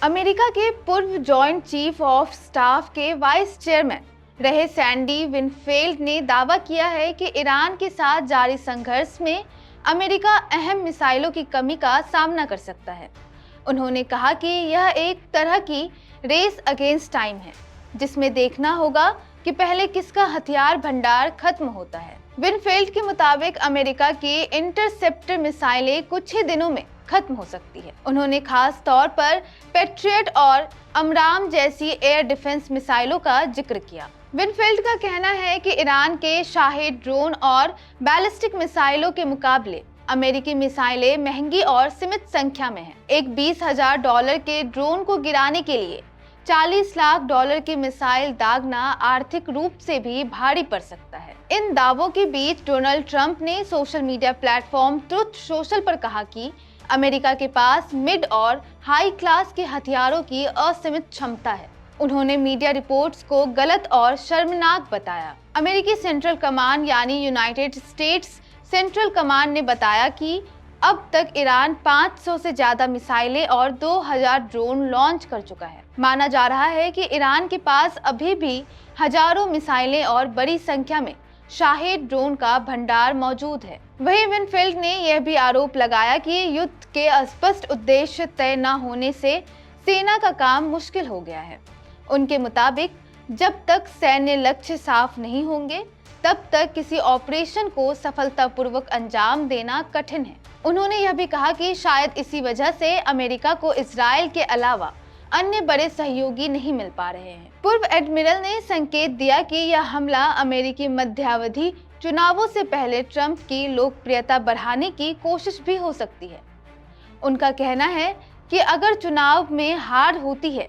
America के पूर्व joint chief of staff के वाइस चेयरमैन रहे सैंडी विनफील्ड ने दावा किया है कि ईरान के साथ जारी संघर्ष में अमेरिका अहम मिसाइलों की कमी का सामना कर सकता है। उन्होंने कहा कि यह एक तरह की रेस अगेंस्ट टाइम है, जिसमें देखना होगा कि पहले किसका हथियार भंडार खत्म होता है। विनफील्ड के मुताबिक अमेरिका की इंटरसेप्टर मिसाइलें कुछ ही दिनों में खत्म हो सकती है। उन्होंने खास तौर पर पैट्रियट और अमराम जैसी एयर डिफेंस मिसाइलों का जिक्र किया। विनफील्ड का कहना है कि ईरान के शाहिद ड्रोन और बैलिस्टिक मिसाइलों के मुकाबले अमेरिकी मिसाइलें महंगी और सीमित संख्या में हैं। एक $20,000 के ड्रोन को गिराने के लिए $40 लाख की मिसाइल दागना आर्थिक रूप से भी भारी पड़ सकता है। इन दावों के बीच डोनाल्ड ट्रंप ने social media platform truth social पर कहा कि अमेरिका के पास मिड और हाई क्लास के हथियारों की असीमित क्षमता है। उन्होंने मीडिया रिपोर्ट्स को गलत और शर्मनाक बताया। अमेरिकी सेंट्रल कमांड यानी यूनाइटेड स्टेट्स सेंट्रल कमांड ने बताया कि अब तक ईरान 500 से ज्यादा मिसाइलें और 2000 ड्रोन लॉन्च कर चुका है। माना जा रहा है कि ईरान के पास अभी भी हजारों मिसाइलें और बड़ी संख्या में शाहिद ड्रोन का भंडार मौजूद है। वहीं विनफील्ड ने यह भी आरोप लगाया कि युद्ध के स्पष्ट उद्देश्य तय न होने से सेना का काम मुश्किल हो गया है। उनके मुताबिक जब तक सैन्य लक्ष्य साफ नहीं होंगे तब तक किसी ऑपरेशन को सफलतापूर्वक अंजाम देना कठिन है। उन्होंने यह भी कहा कि शायद इसी वजह से अमेरिका को इजराइल के अलावा अन्य बड़े सहयोगी नहीं मिल पा रहे हैं। पूर्व एडमिरल ने संकेत दिया कि यह हमला अमेरिकी मध्यावधि चुनावों से पहले ट्रंप की लोकप्रियता बढ़ाने की कोशिश भी हो सकती है। उनका कहना है कि अगर चुनाव में हार होती है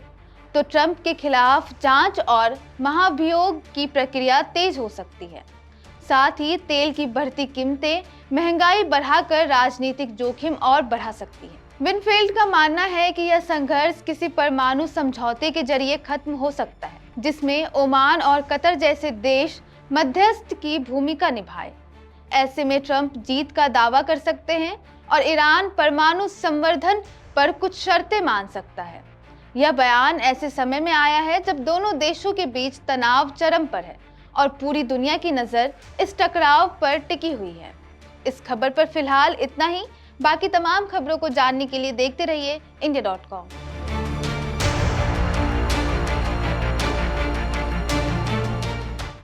तो ट्रंप के खिलाफ जांच और महाभियोग की प्रक्रिया तेज हो सकती है। साथ ही तेल की बढ़ती कीमतें महंगाई बढ़ाकर राजनीतिक जोखिम और बढ़ा सकती है। विनफील्ड का मानना है कि यह संघर्ष किसी परमाणु समझौते के जरिए खत्म हो सकता है, जिसमें ओमान और कतर जैसे देश मध्यस्थ की भूमिका निभाए। ऐसे में ट्रंप जीत का दावा कर सकते हैं और ईरान परमाणु संवर्धन पर कुछ शर्तें मान सकता है। यह बयान ऐसे समय में आया है जब दोनों देशों के बीच तनाव चरम पर है और पूरी दुनिया की नज़र इस टकराव पर टिकी हुई है। इस खबर पर फिलहाल इतना ही। बाकी तमाम खबरों को जानने के लिए देखते रहिए India.com।